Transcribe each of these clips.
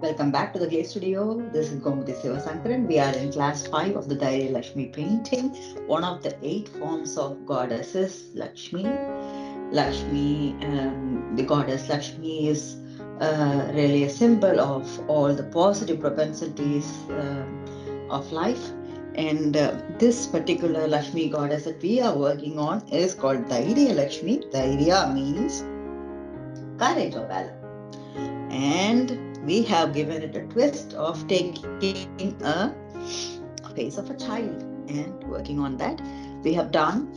Welcome back to the GLAC studio. This is Gomati Sivasankaran. We are in class 5 of the Dhairya Lakshmi painting, one of the 8 forms of goddesses Lakshmi. The goddess Lakshmi is really a symbol of all the positive propensities of life. And this particular Lakshmi goddess that we are working on is called Dhairya Lakshmi. Dhairya means courage or valor. And we have given it a twist of taking a face of a child and working on that. We have done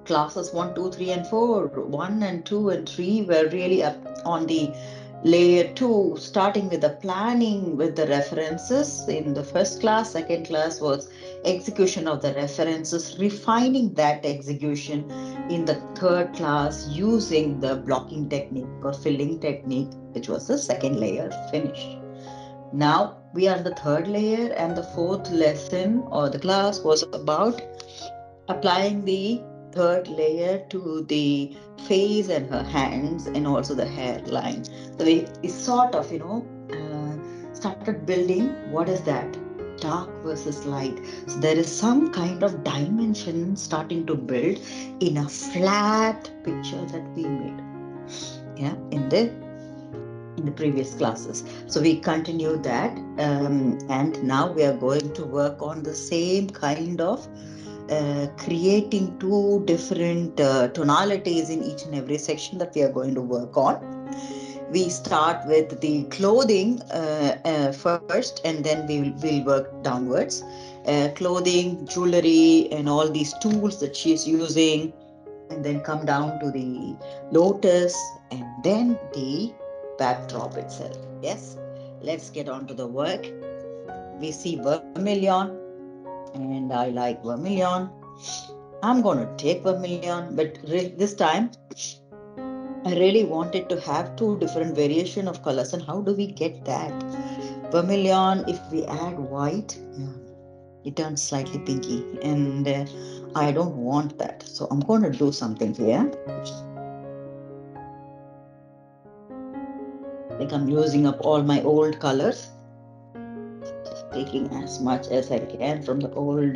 classes 1, 2, 3, and 4. 1 and 2 and 3 were really up on the layer 2, starting with the planning with the references in the first class. Second class was execution of the references, refining that execution in the third class using the blocking technique or filling technique, which was the second layer finish. Now we are in the third layer, and the fourth lesson or the class was about applying the third layer to the face and her hands and also the hairline. So we sort of, started building what is that? Dark versus light. So there is some kind of dimension starting to build in a flat picture that we made. Yeah, in the previous classes. So we continue that, and now we are going to work on the same kind of creating 2 different tonalities in each and every section that we are going to work on. We start with the clothing first, and then we'll work downwards. Clothing, jewellery, and all these tools that she's using, and then come down to the lotus, and then the backdrop itself. Yes, let's get on to the work. We see vermilion, and I like vermilion. I'm going to take vermilion, but this time I really wanted to have 2 different variation of colors. And how do we get that? Vermilion, if we add white, it turns slightly pinky, and I don't want that. So I'm going to do something here. Like I'm using up all my old colors, just taking as much as I can from the old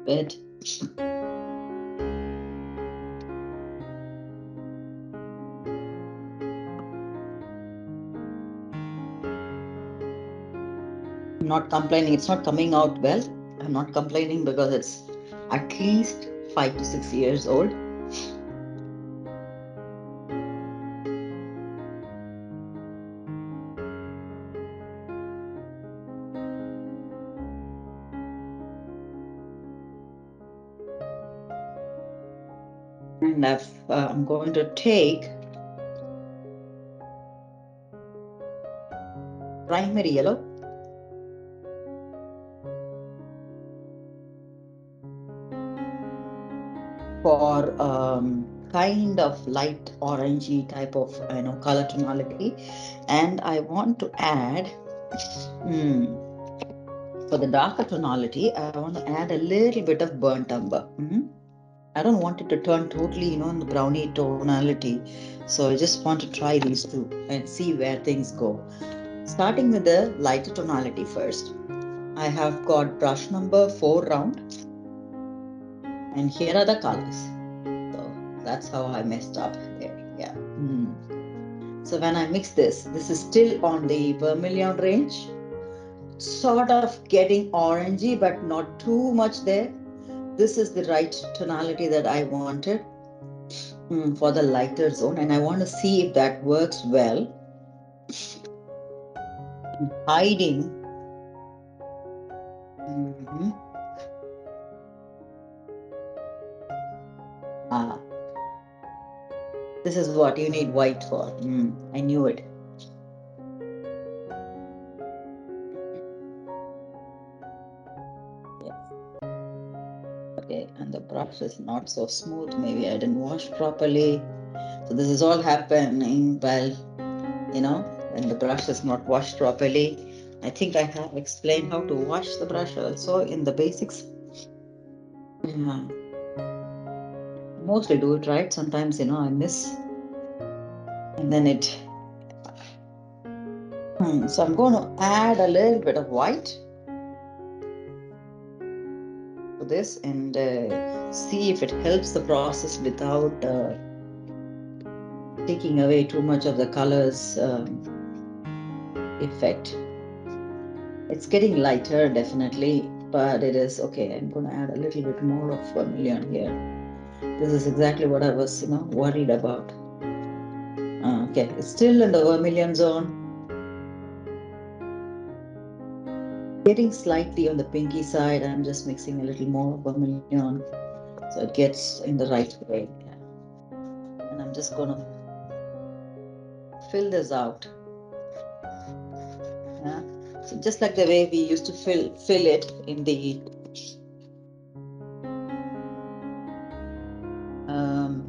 bed. I'm not complaining. It's not coming out well. I'm not complaining because it's at least 5 to 6 years old. And I'm going to take primary yellow. For kind of light orangey type of color tonality, and I want to add for the darker tonality, I want to add a little bit of burnt umber. I don't want it to turn totally in the brownie tonality, so I just want to try these 2 and see where things go. Starting with the lighter tonality first, I have got brush number 4 round, and here are the colors. So that's how I messed up there. Yeah. So when I mix this is still on the vermilion range, sort of getting orangey, but not too much there. This is the right tonality that I wanted for the lighter zone, and I want to see if that works well. Hiding. This is what you need white for. I knew it. Yes. Okay, and the brush is not so smooth. Maybe I didn't wash properly. So this is all happening while, when the brush is not washed properly. I think I have explained how to wash the brush also in the basics. Yeah. Mostly do it right. Sometimes, I miss. And then it. So I'm going to add a little bit of white to this and see if it helps the process without taking away too much of the colors effect. It's getting lighter, definitely, but it is okay. I'm going to add a little bit more of vermilion here. This is exactly what I was, worried about. Okay, it's still in the vermilion zone. Getting slightly on the pinky side. I'm just mixing a little more vermilion so it gets in the right way. Yeah. And I'm just going to fill this out. Yeah. So just like the way we used to fill it in the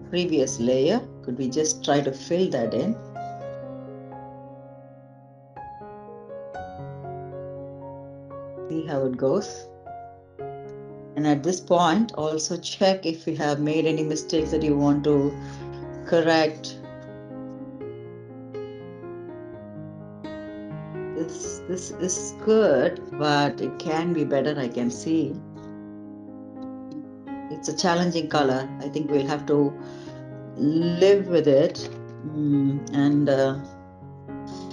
previous layer, could we just try to fill that in? See how it goes. And at this point, also check if you have made any mistakes that you want to correct. This is good, but it can be better, I can see. It's a challenging color. I think we'll have to live with it and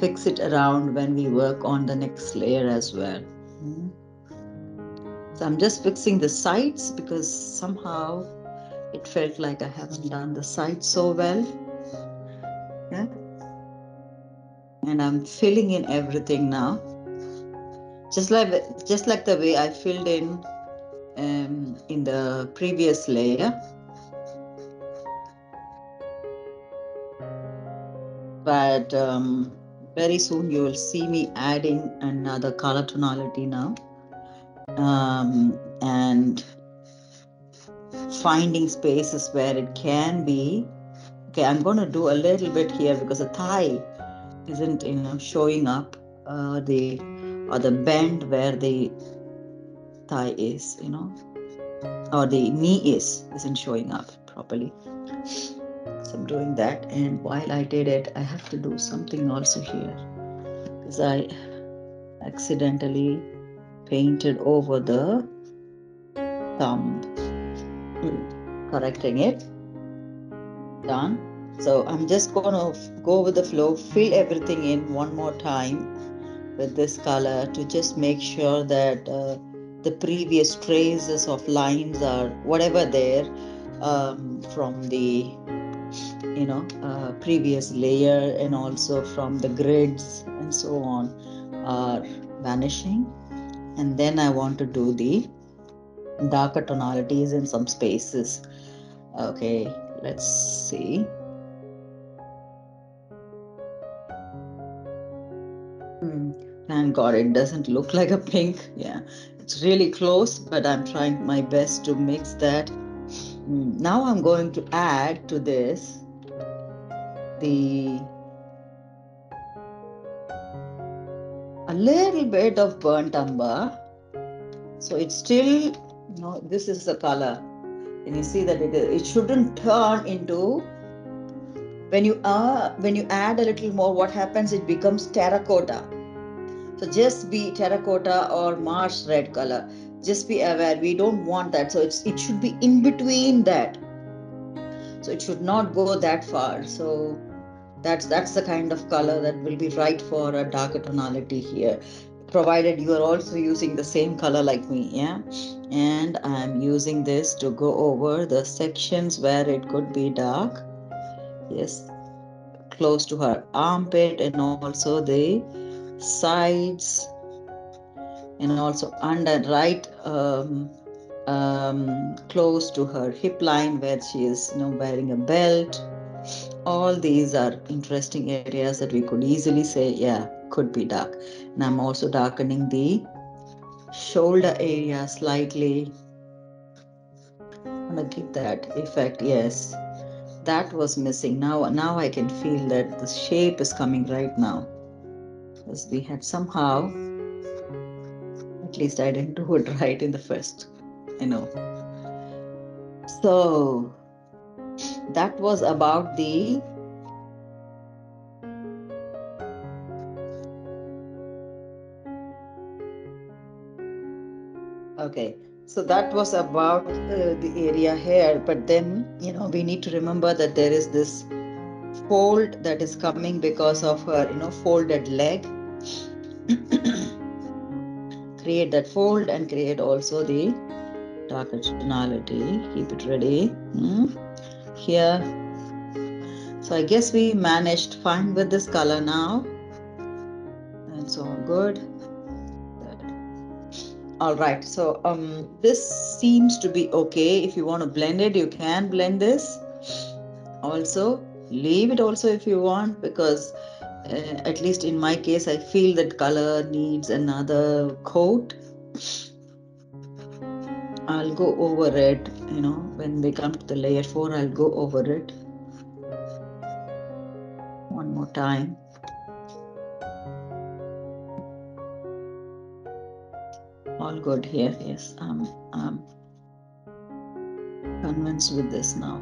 fix it around when we work on the next layer as well. So I'm just fixing the sides because somehow it felt like I haven't done the sides so well. Yeah. And I'm filling in everything now. Just like the way I filled in the previous layer. But very soon you will see me adding another color tonality now. And finding spaces where it can be. Okay, I'm going to do a little bit here because the thigh isn't showing up, the bend where the thigh is, or the knee isn't showing up properly. So I'm doing that, and while I did it, I have to do something also here because I accidentally painted over the thumb. Correcting it. Done. So I'm just going to go with the flow, fill everything in one more time with this color to just make sure that the previous traces of lines are whatever there from the previous layer and also from the grids and so on are vanishing. And then I want to do the darker tonalities in some spaces. Okay, let's see. Thank God it doesn't look like a pink. Yeah, it's really close, but I'm trying my best to mix that. Now I'm going to add to this a little bit of burnt umber. So it's still, this is the color. And you see that it shouldn't turn into, when you add a little more, what happens, it becomes terracotta. So just be terracotta or marsh red color. Just be aware, we don't want that. So it should be in between that. So it should not go that far. So that's the kind of color that will be right for a darker tonality here, provided you are also using the same color like me. Yeah. And I'm using this to go over the sections where it could be dark. Yes, close to her armpit and also the sides and also under right close to her hip line where she is wearing a belt. All these are interesting areas that we could easily say, yeah, could be dark. And I'm also darkening the shoulder area slightly. want to give that effect. Yes, that was missing. Now I can feel that the shape is coming right now. Because we had somehow, at least I didn't do it right in the first, So that was about the okay. So that was about the area here, but then we need to remember that there is this fold that is coming because of her folded leg. Create that fold and create also the darker tonality. Keep it ready. Here. So I guess we managed fine with this color now. That's all good. All right. So this seems to be okay. If you want to blend it, you can blend this. Also, leave it also if you want, because at least in my case, I feel that color needs another coat. I'll go over it, when we come to the layer 4, I'll go over it one more time. All good here. Yes, I'm convinced with this now.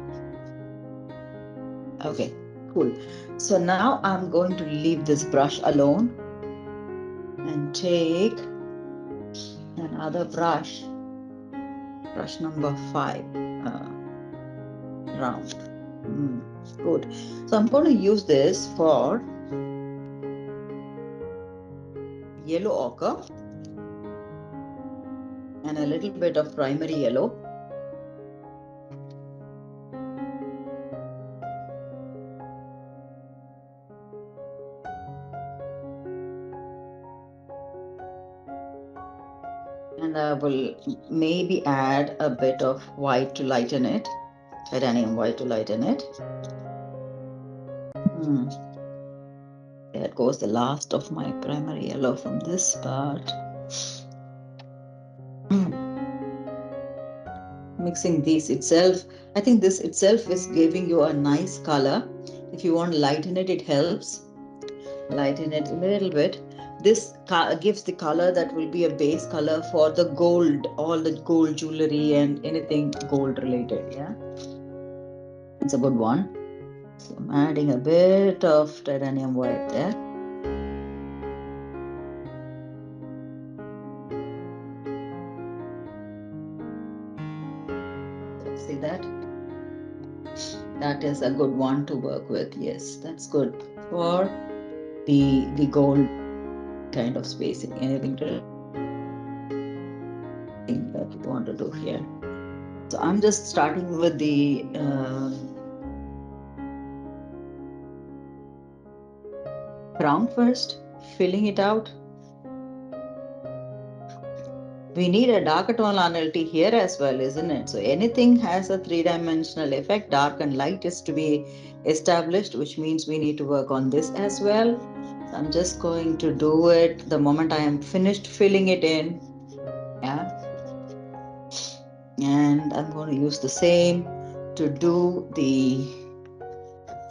Okay, cool. So now I'm going to leave this brush alone and take another brush number 5, round. Good. So I'm going to use this for yellow ochre and a little bit of primary yellow. And I will maybe add a bit of white to lighten it, titanium white to lighten it. There goes the last of my primary yellow from this part. Mixing these itself, I think this itself is giving you a nice color. If you want to lighten it, it helps. Lighten it a little bit. This gives the color that will be a base color for the gold, all the gold jewelry and anything gold related. Yeah, it's a good one. So I'm adding a bit of titanium white there. See that? That is a good one to work with. Yes, that's good for the gold kind of spacing. Anything that you want to do here. So I'm just starting with the crown first, filling it out. We need a darker tonality here as well, isn't it? So anything has a 3-dimensional effect. Dark and light is to be established, which means we need to work on this as well. So I'm just going to do it the moment I am finished filling it in. Yeah. And I'm going to use the same to do the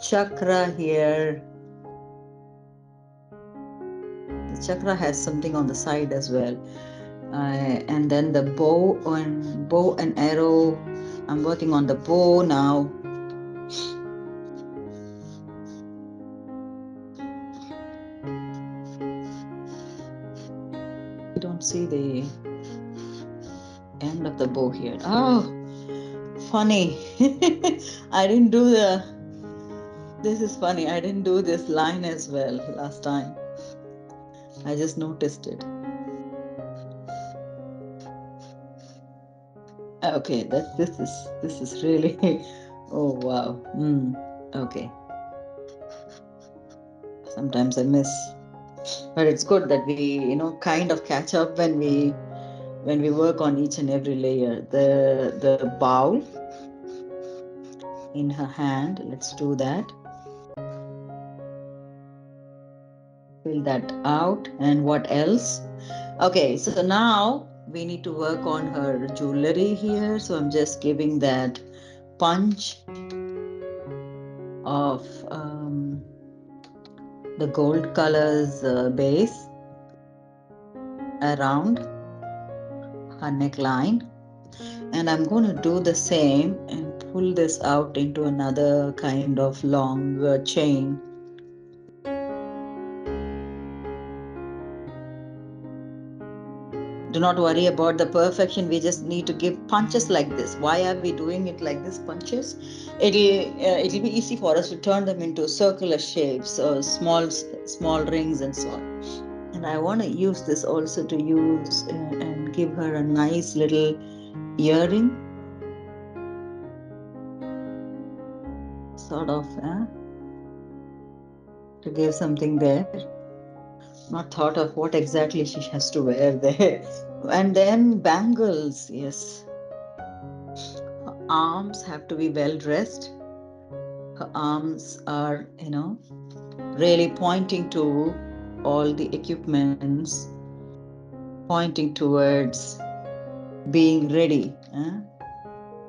chakra here. The chakra has something on the side as well. And then the bow and arrow. I'm working on the bow now. I don't see the end of the bow here. Oh, funny. I didn't do this is funny. I didn't do this line as well last time. I just noticed it. Okay, this is really oh wow. Okay. Sometimes I miss, but it's good that we kind of catch up when we work on each and every layer. The bowl in her hand, let's do that. Fill that out. And what else? Okay, so now we need to work on her jewellery here. So I'm just giving that punch of the gold colors base around her neckline. And I'm going to do the same and pull this out into another kind of long chain. Do not worry about the perfection. We just need to give punches like this. Why are we doing it like this? Punches. It'll be easy for us to turn them into circular shapes, small rings and so on. And I want to use this also to use and give her a nice little earring, sort of, to give something there. Not thought of what exactly she has to wear there. And then bangles, yes. Her arms have to be well dressed. Her arms are, really pointing to all the equipments, pointing towards being ready,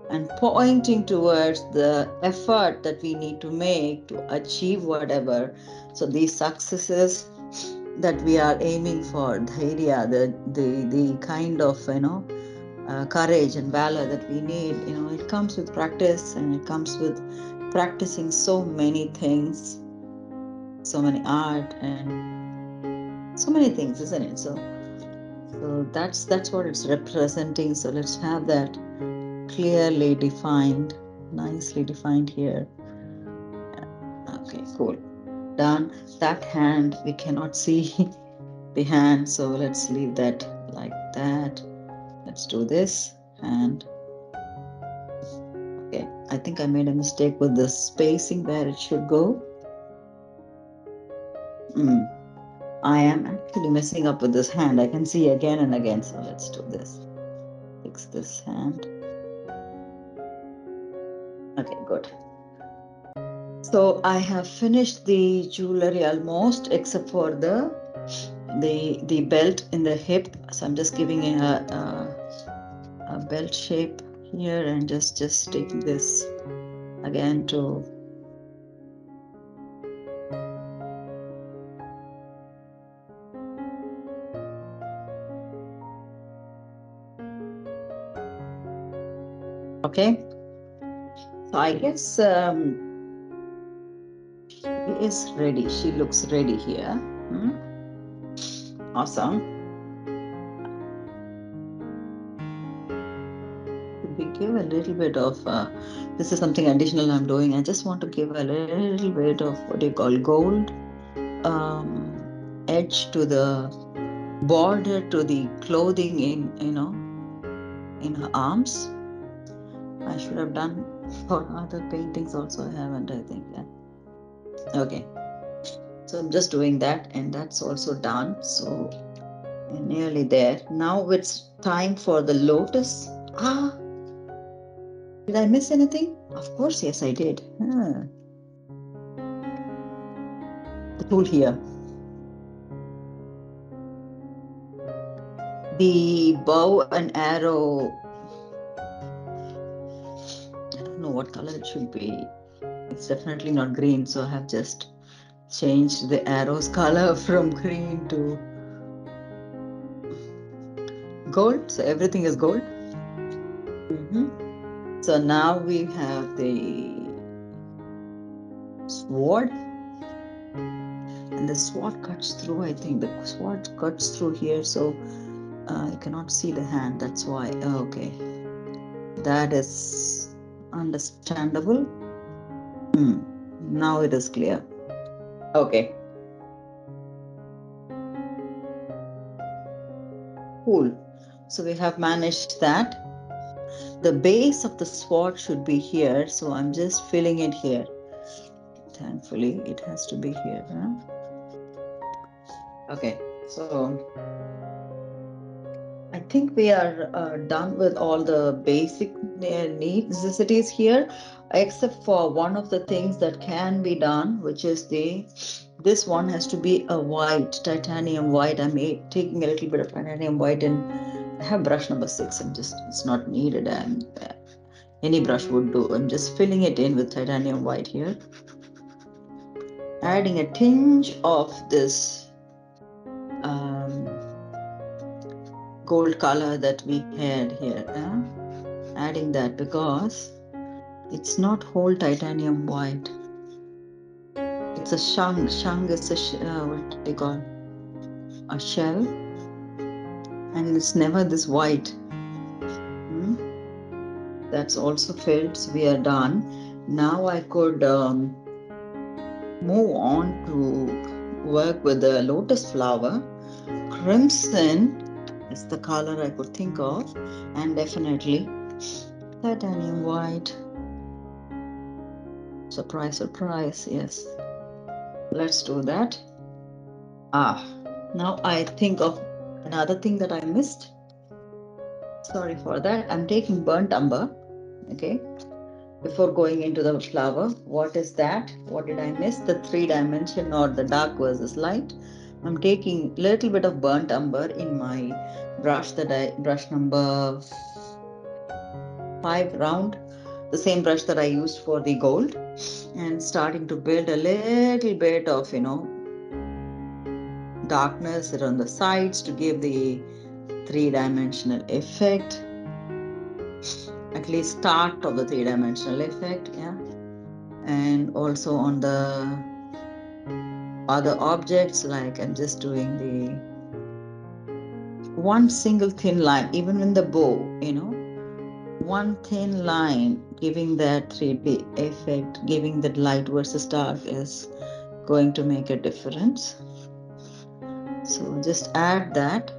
and pointing towards the effort that we need to make to achieve whatever. So these successes that we are aiming for, Dhairya, the kind of courage and valor that we need, it comes with practice, and it comes with practicing so many things, so many art and so many things, isn't it? So that's what it's representing. So let's have that clearly defined, nicely defined here. Okay, cool. Done. That hand, we cannot see the hand, so let's leave that like that. Let's do this. And okay, I think I made a mistake with the spacing where it should go. I am actually messing up with this hand. I can see again and again. So let's do this. Fix this hand. Okay, good. So I have finished the jewelry almost, except for the belt in the hip. So I'm just giving it a belt shape here, and just taking this again to okay. So I guess she is ready. She looks ready here. Awesome. We give a little bit of this is something additional I'm doing. I just want to give a little bit of what you call gold edge to the border, to the clothing in her arms. I should have done for other paintings also. I haven't, I think. Yeah. Okay. So I'm just doing that, and that's also done. So we're nearly there. Now it's time for the lotus. Did I miss anything? Of course, yes, I did. The tool here. The bow and arrow. I don't know what color it should be. It's definitely not green, so I have just changed the arrow's color from green to gold. So everything is gold. So now we have the sword, and the sword cuts through. I think the sword cuts through here, so you cannot see the hand. That's why. Okay, that is understandable. Now it is clear. Okay. Cool. So we have managed that. The base of the sword should be here, so I'm just filling it here. Thankfully, it has to be here. Okay, so I think we are done with all the basic necessities here, except for one of the things that can be done, which is this one has to be a white, titanium white. I'm taking a little bit of titanium white and I have brush number 6. It's not needed, and any brush would do. I'm just filling it in with titanium white here. Adding a tinge of this gold color that we had here. Adding that because it's not whole titanium white. It's a shung. Shung is what do you call? A shell. And it's never this white. That's also filled. So we are done. Now I could move on to work with the lotus flower. Crimson is the color I could think of, and definitely titanium white. Surprise, surprise, yes. Let's do that. Now I think of another thing that I missed. Sorry for that. I'm taking burnt umber, okay? Before going into the flower, what is that? What did I miss? The 3-dimension or the dark versus light. I'm taking a little bit of burnt umber in my brush brush number 5 round, the same brush that I used for the gold, and starting to build a little bit of, darkness around the sides to give the 3-dimensional effect, at least start of the 3-dimensional effect, yeah. And also on the other objects, like I'm just doing the one single thin line, even in the bow, one thin line, giving that 3D effect, giving that light versus dark is going to make a difference. So just add that.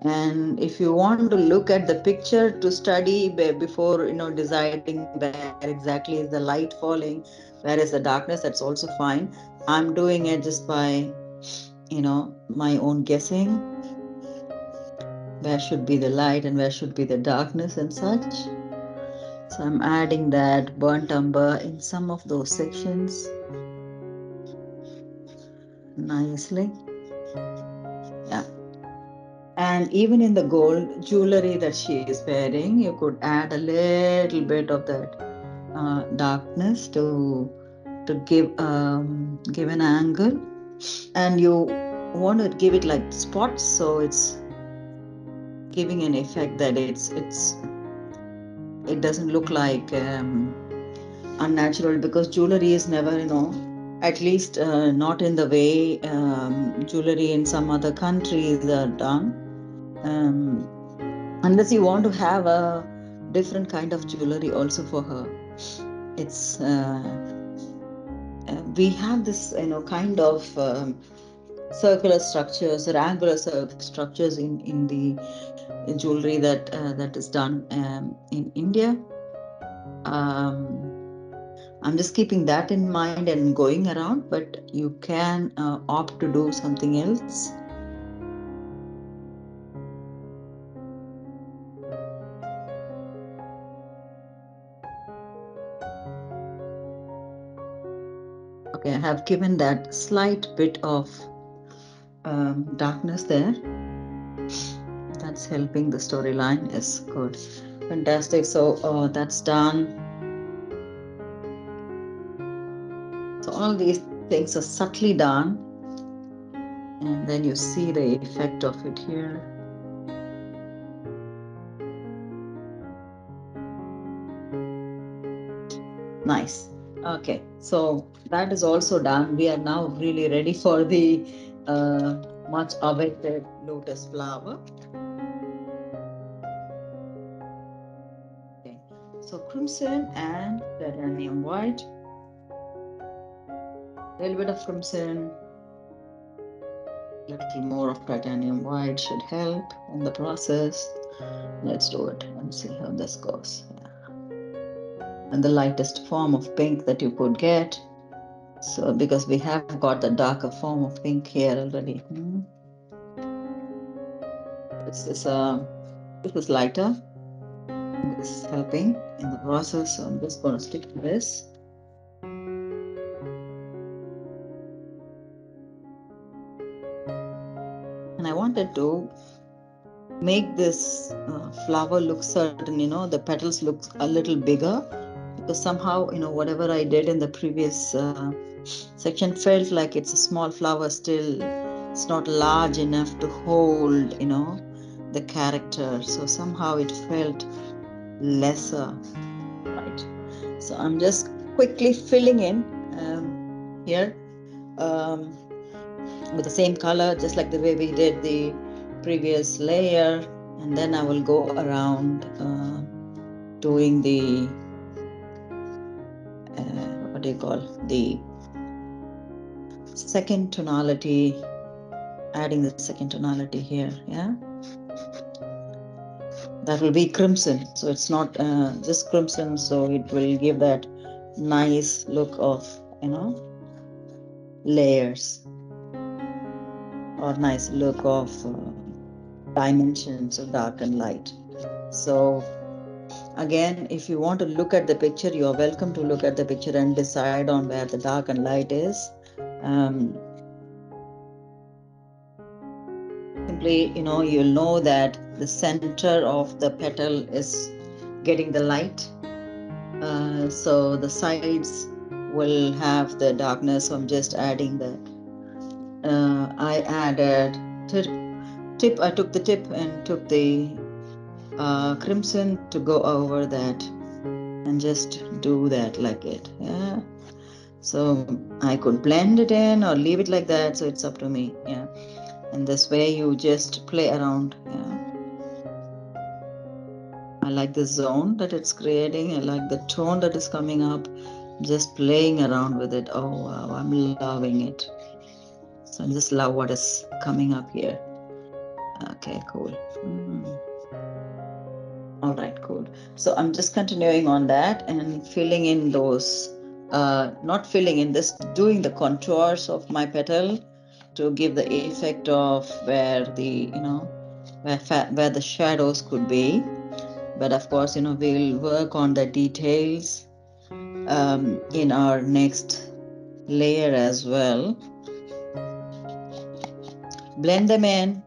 And if you want to look at the picture to study before, deciding where exactly is the light falling, where is the darkness, that's also fine. I'm doing it just by, my own guessing. Where should be the light and where should be the darkness and such. So I'm adding that burnt umber in some of those sections nicely. Yeah. And even in the gold jewelry that she is wearing, you could add a little bit of that darkness to give an angle, and you want to give it like spots, so it's giving an effect that it doesn't look like unnatural, because jewelry is never, at least not in the way jewelry in some other countries are done, unless you want to have a different kind of jewelry also for her. It's we have this, kind of circular structures or angular structures in the jewelry that is done in India. I'm just keeping that in mind and going around, but you can opt to do something else. Okay, I have given that slight bit of darkness there. That's helping the storyline. Is good. Fantastic. So that's done. So all these things are subtly done. And then you see the effect of it here. Nice. Okay, so that is also done. We are now really ready for the much awaited lotus flower. Okay, so crimson and titanium white. A little bit of crimson, a little more of titanium white should help in the process. Let's do it and see how this goes. Yeah. And the lightest form of pink that you could get. So because we have got the darker form of pink here already. This is lighter. This is helping in the process. So I'm just going to stick to this. And I wanted to make this flower look certain, the petals look a little bigger, because somehow, whatever I did in the previous section felt like it's a small flower still. It's not large enough to hold, the character. So somehow it felt lesser, right? So I'm just quickly filling in here with the same color, just like the way we did the previous layer. And then I will go around doing the what do you call, the second tonality, adding the second tonality here. Yeah, that will be crimson, so it's not just crimson, so it will give that nice look of layers, or nice look of dimensions of dark and light. So again, if you want to look at the picture, you are welcome to look at the picture and decide on where the dark and light is. Simply, you'll know that the center of the petal is getting the light. So the sides will have the darkness. So I'm just adding that. I added tip. I took the tip and took the crimson to go over that, and just do that like it. Yeah. So I could blend it in or leave it like that. So it's up to me. Yeah. And this way you just play around. Yeah. I like the zone that it's creating. I like the tone that is coming up. Just playing around with it. Oh wow, I'm loving it. So I just love what is coming up here. Okay, cool. All right, cool. So I'm just continuing on that and filling in those, not filling in this, doing the contours of my petal to give the effect of where the, where the shadows could be. But of course, we'll work on the details in our next layer as well. Blend them in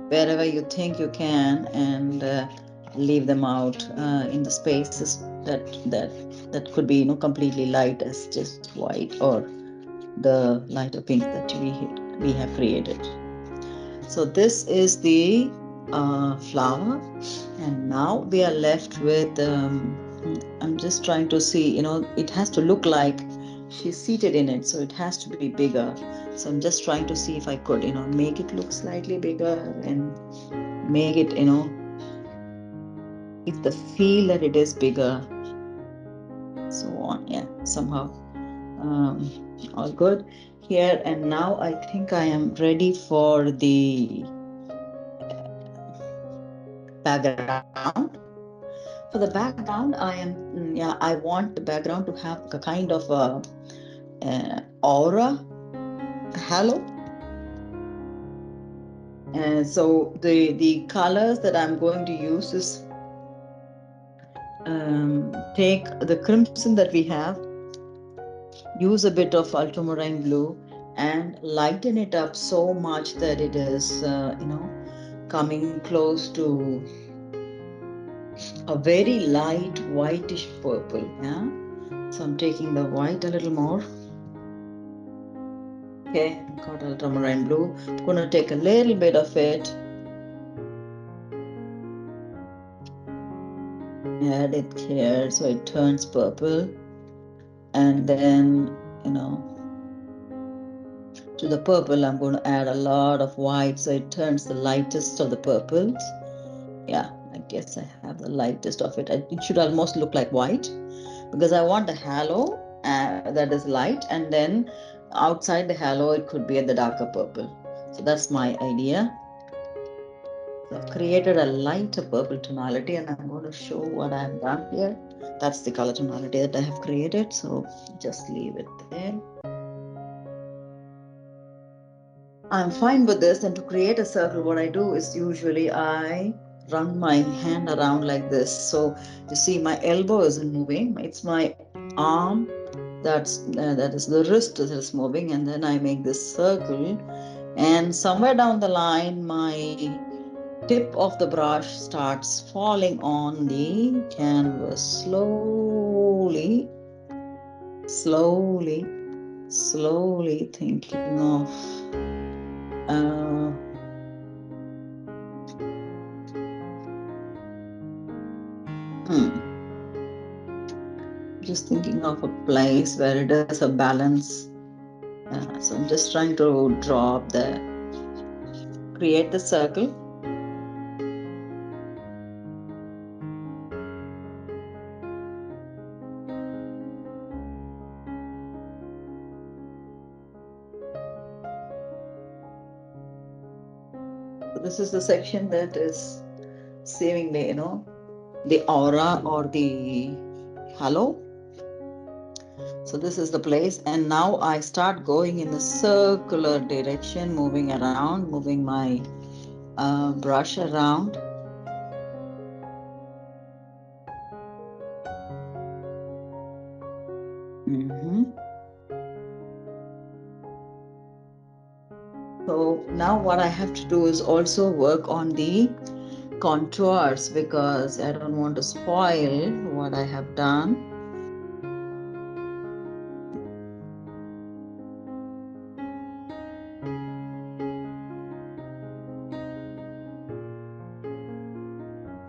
wherever you think you can, and leave them out in the spaces that could be completely light as just white, or the lighter pink that we have created. So this is the flower, and now we are left with I'm just trying to see, it has to look like she's seated in it, so it has to be bigger. So I'm just trying to see if I could make it look slightly bigger, and make it give the feel that it is bigger, so on. Yeah, somehow all good here. And now I think I am ready for the background. For the background, I want the background to have a kind of a aura, halo. And so the colors that I'm going to use is take the crimson that we have, use a bit of ultramarine blue, and lighten it up so much that it is coming close to a very light whitish purple. Yeah, so I'm taking the white a little more. Okay, got ultramarine blue. I'm gonna take a little bit of it, add it here so it turns purple, and then to the purple I'm going to add a lot of white so it turns the lightest of the purples. Yeah, I guess I have the lightest of it. It should almost look like white, because I want a halo that is light, and then outside the halo it could be at the darker purple. So that's my idea. So I've created a lighter purple tonality, and I'm going to show what I've done here. That's the color tonality that I have created, so just leave it there. I'm fine with this. And to create a circle, what I do is usually I run my hand around like this. So you see my elbow isn't moving. It's my arm that is the wrist that is moving, and then I make this circle, and somewhere down the line my tip of the brush starts falling on the canvas slowly, slowly, slowly, thinking of just thinking of a place where it is a balance. So I'm just trying to create the circle. So this is the section that is seemingly, the aura or the halo. So this is the place, and now I start going in the circular direction, moving around, moving my brush around. So now what I have to do is also work on the contours, because I don't want to spoil what I have done.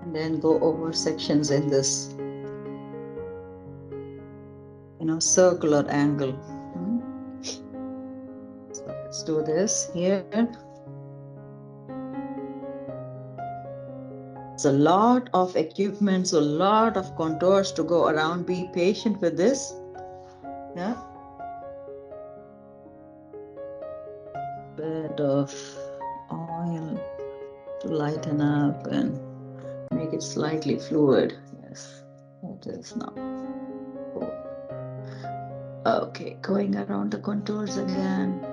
And then go over sections in this, circular angle. So let's do this here. It's a lot of equipment, a lot of contours to go around. Be patient with this. Yeah. Bit of oil to lighten up and make it slightly fluid. Yes, that is now. Cool. Okay, going around the contours again.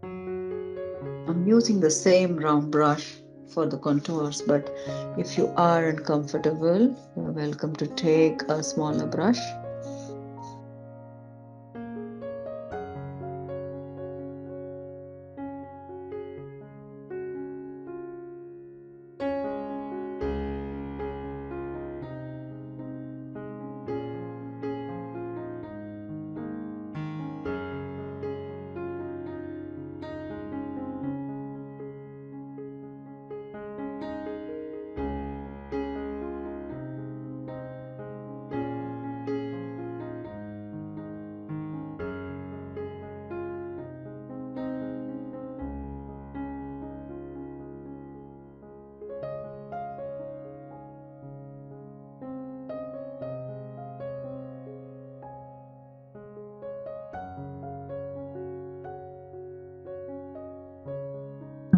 I'm using the same round brush for the contours, but if you aren't comfortable, you're welcome to take a smaller brush.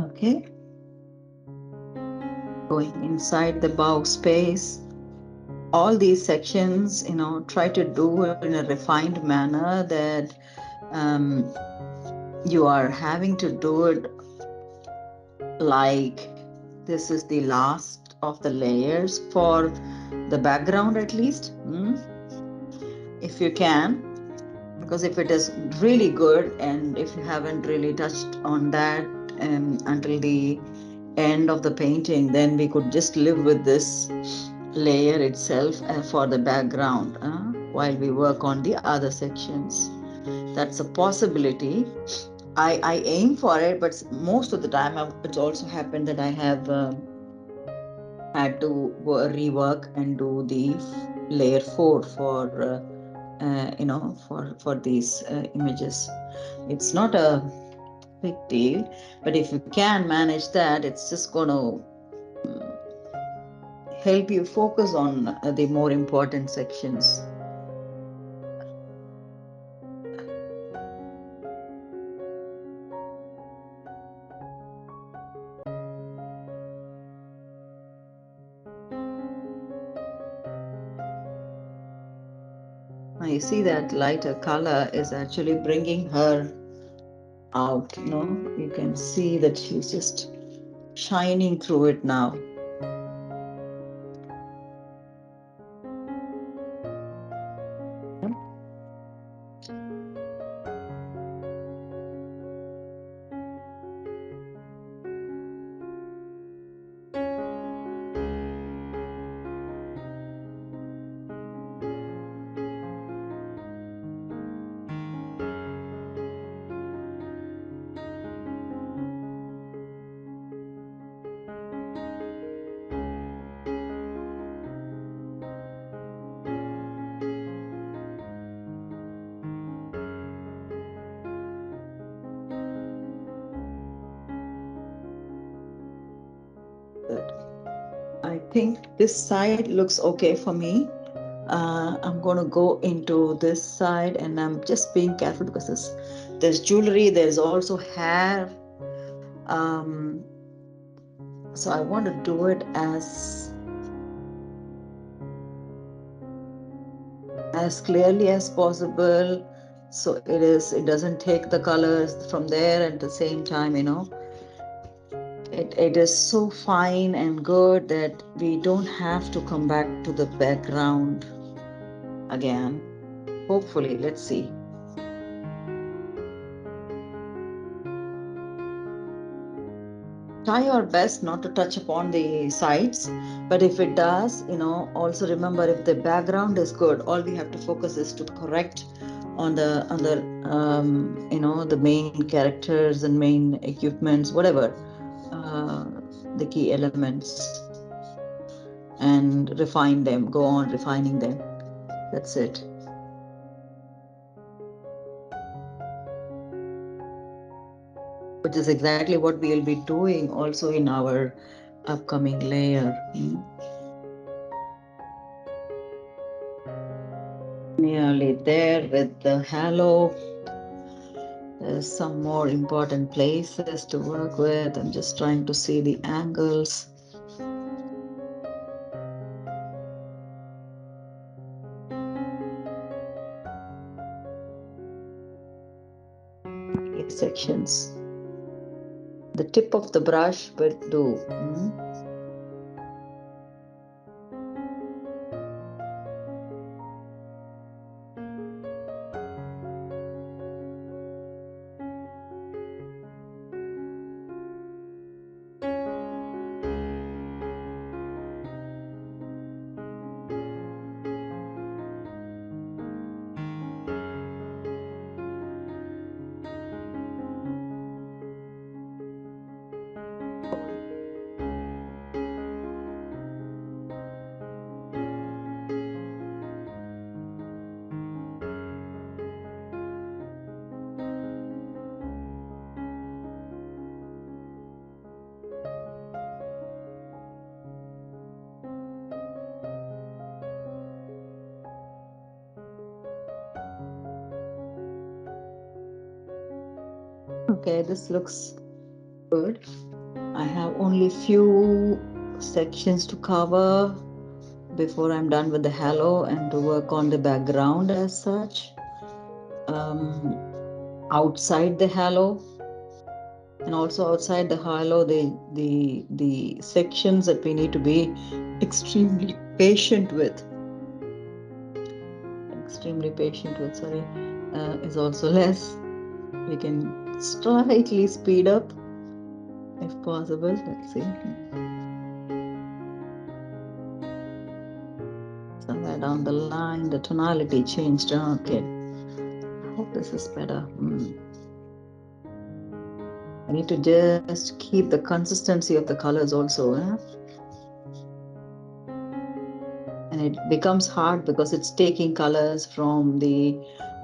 Okay. Going inside the bow space. All these sections, try to do it in a refined manner that you are having to do it like this is the last of the layers for the background, at least, if you can. Because if it is really good and if you haven't really touched on that until the end of the painting, then we could just live with this layer itself for the background while we work on the other sections. That's a possibility. I aim for it, but most of the time it's also happened that I have had to rework and do the layer 4 for for these images. It's not a big deal, but if you can manage that, it's just going to help you focus on the more important sections. Now you see that lighter color is actually bringing her out. You can see that she's just shining through it now. I think this side looks okay for me. I'm going to go into this side, and I'm just being careful because there's jewelry, there's also hair. Um, so I want to do it as clearly as possible, so it doesn't take the colors from there. At the same time, it is so fine and good that we don't have to come back to the background again. Hopefully, let's see. Try your best not to touch upon the sides, but if it does, also remember, if the background is good, all we have to focus is to correct on the main characters and main equipments, whatever, uh, the key elements, and refine them, go on refining them. That's it. Which is exactly what we'll be doing also in our upcoming layer. Nearly there with the halo. There's some more important places to work with. I'm just trying to see the angles. Sections. The tip of the brush will do. Okay, this looks good. I have only few sections to cover before I'm done with the halo and to work on the background as such. Outside the halo, and also outside the halo, the sections that we need to be extremely patient with. Sorry, is also less. We can slightly speed up if possible. Let's see. Somewhere down the line, the tonality changed. Okay. I hope this is better. I need to just keep the consistency of the colors also. And it becomes hard because it's taking colors from the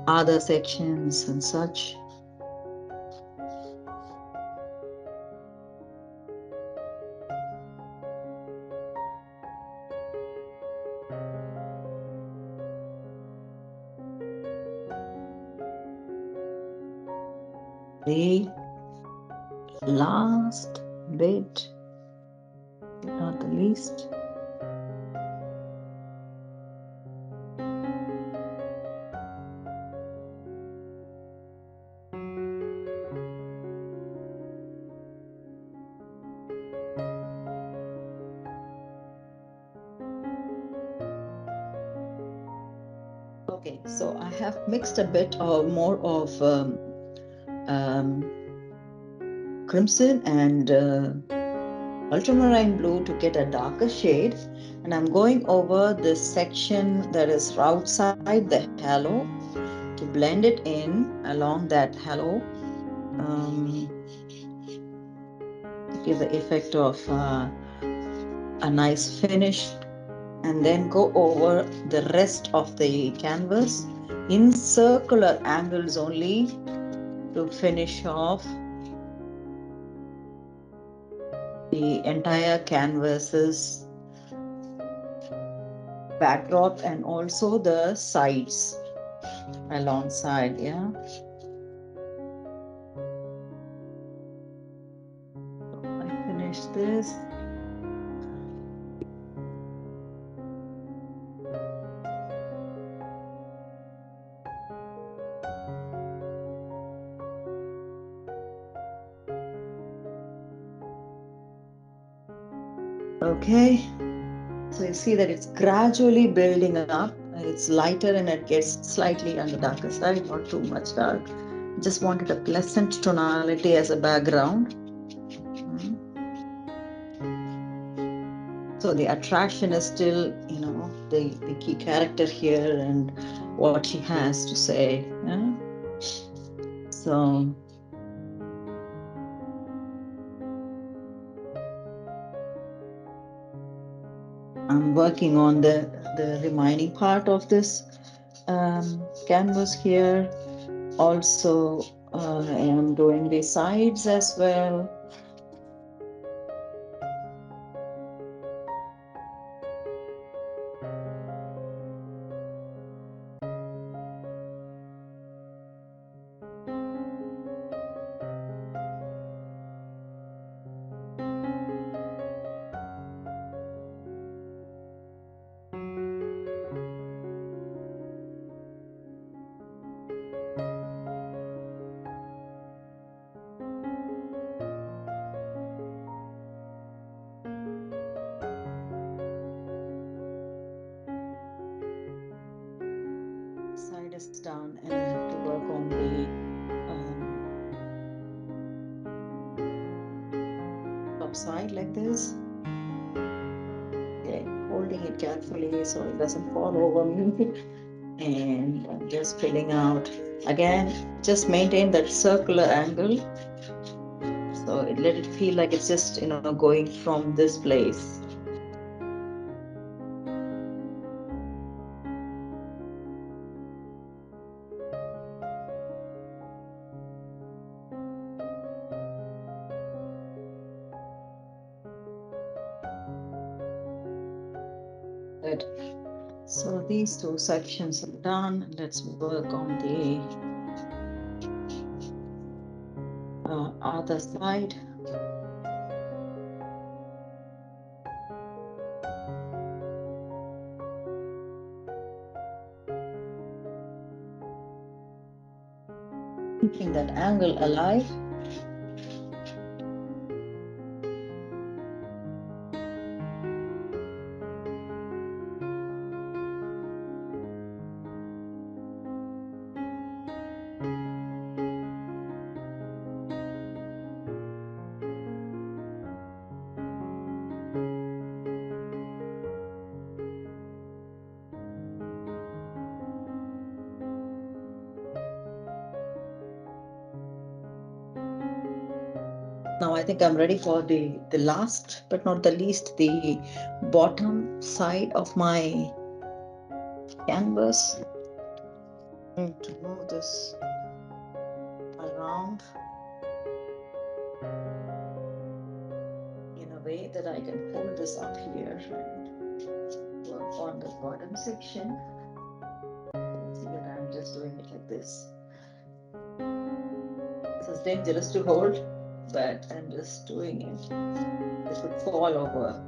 other sections and such. The last bit, not the least. Okay, so I have mixed a bit of more of crimson and ultramarine blue to get a darker shade, and I'm going over this section that is outside the halo to blend it in along that halo, to give the effect of a nice finish, and then go over the rest of the canvas in circular angles only to finish off the entire canvases backdrop and also the sides alongside. Yeah. I finished this. Okay, so you see that it's gradually building up. It's lighter and it gets slightly on the darker side, not too much dark. Just wanted a pleasant tonality as a background. So the attraction is still, the key character here and what she has to say. Yeah? So I'm working on the remaining part of this canvas here. Also, I am doing the sides as well. Side is done, and I have to work on the top side like this. Okay, holding it carefully so it doesn't fall over me. And I'm just filling out again. Just maintain that circular angle, so let it feel like it's just going from this place. Good. So these two sections are done. Let's work on the other side. Keeping that angle alive. Now I think I'm ready for the last but not the least, the bottom side of my canvas. I'm going to move this around in a way that I can hold this up here and work on the bottom section. See that I'm just doing it like this. This is dangerous to hold, but I'm just doing it. This would fall over.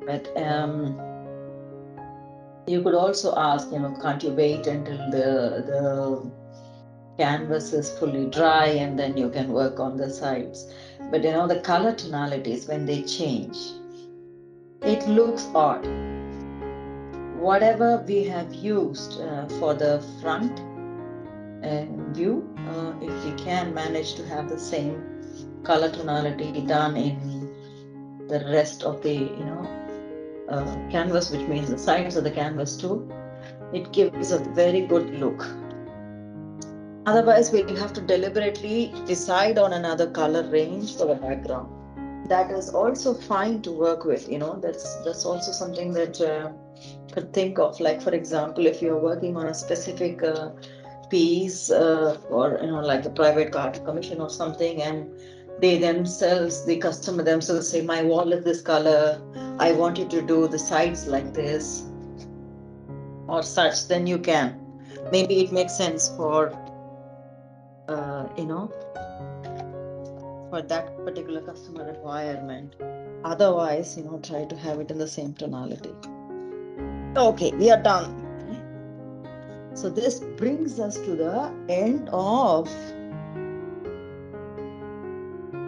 But you could also ask, can't you wait until the canvas is fully dry and then you can work on the sides? But the color tonalities, when they change, it looks odd. Whatever we have used for the front view, if we can manage to have the same color tonality done in the rest of the canvas, which means the sides of the canvas too, it gives a very good look. Otherwise, we'll have to deliberately decide on another color range for the background. That is also fine to work with. That's also something that could think of. Like, for example, if you're working on a specific piece or like a private art commission or something, and they themselves, the customer themselves say, my wall is this color, I want you to do the sides like this or such, then you can. Maybe it makes sense for, for that particular customer requirement. Otherwise, try to have it in the same tonality. Okay, we are done. So this brings us to the end of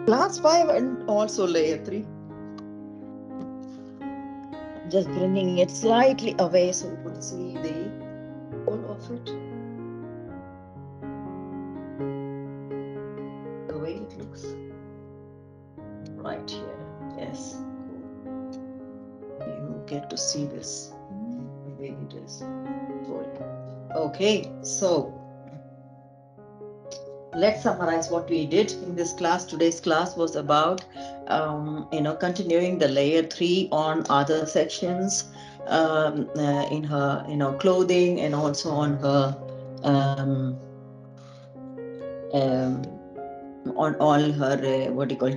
class 5 and also layer 3. Just bringing it slightly away so you could see the whole of it. The way it looks. Right here. Yes. You get to see this the way it is. Okay, so let's summarize what we did in this class. Today's class was about continuing the layer 3 on other sections in her clothing, and also on her on all her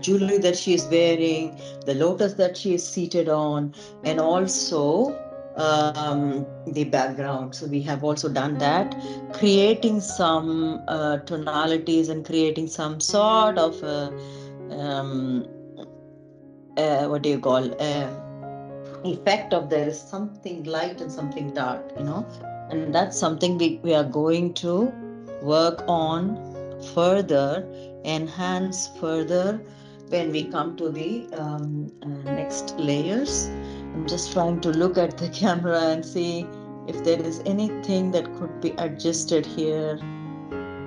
jewelry that she is wearing, the lotus that she is seated on, and also the background. So we have also done that, creating some tonalities and creating some sort of what do you call effect of there is something light and something dark, and that's something we are going to work on further, enhance further when we come to the next layers. I'm just trying to look at the camera and see if there is anything that could be adjusted here,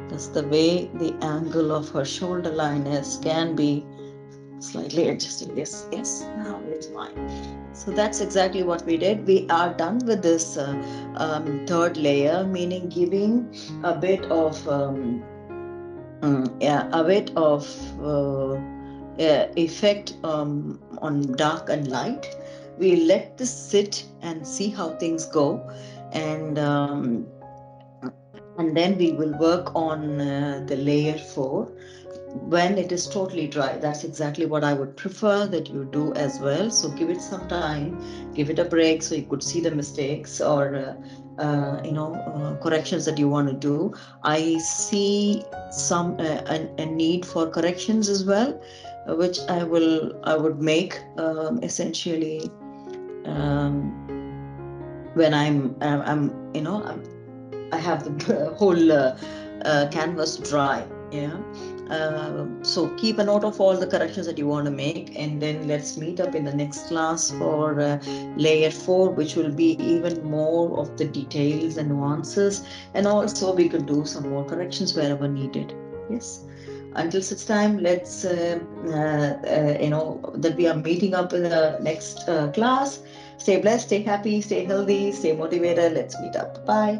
because the way the angle of her shoulder line is can be slightly adjusted. Yes, now it's fine. So that's exactly what we did. We are done with this third layer, meaning giving a bit of effect on dark and light. We let this sit and see how things go, and then we will work on the layer 4 when it is totally dry. That's exactly what I would prefer that you do as well. So give it some time, give it a break so you could see the mistakes or corrections that you want to do. I see some a need for corrections as well, which I would make essentially when I have the whole canvas dry. Yeah. So keep a note of all the corrections that you want to make, and then let's meet up in the next class for layer 4, which will be even more of the details and nuances, and also we could do some more corrections wherever needed. Yes. Until such time, let's that we are meeting up in the next class. Stay blessed, stay happy, stay healthy, stay motivated. Let's meet up. Bye.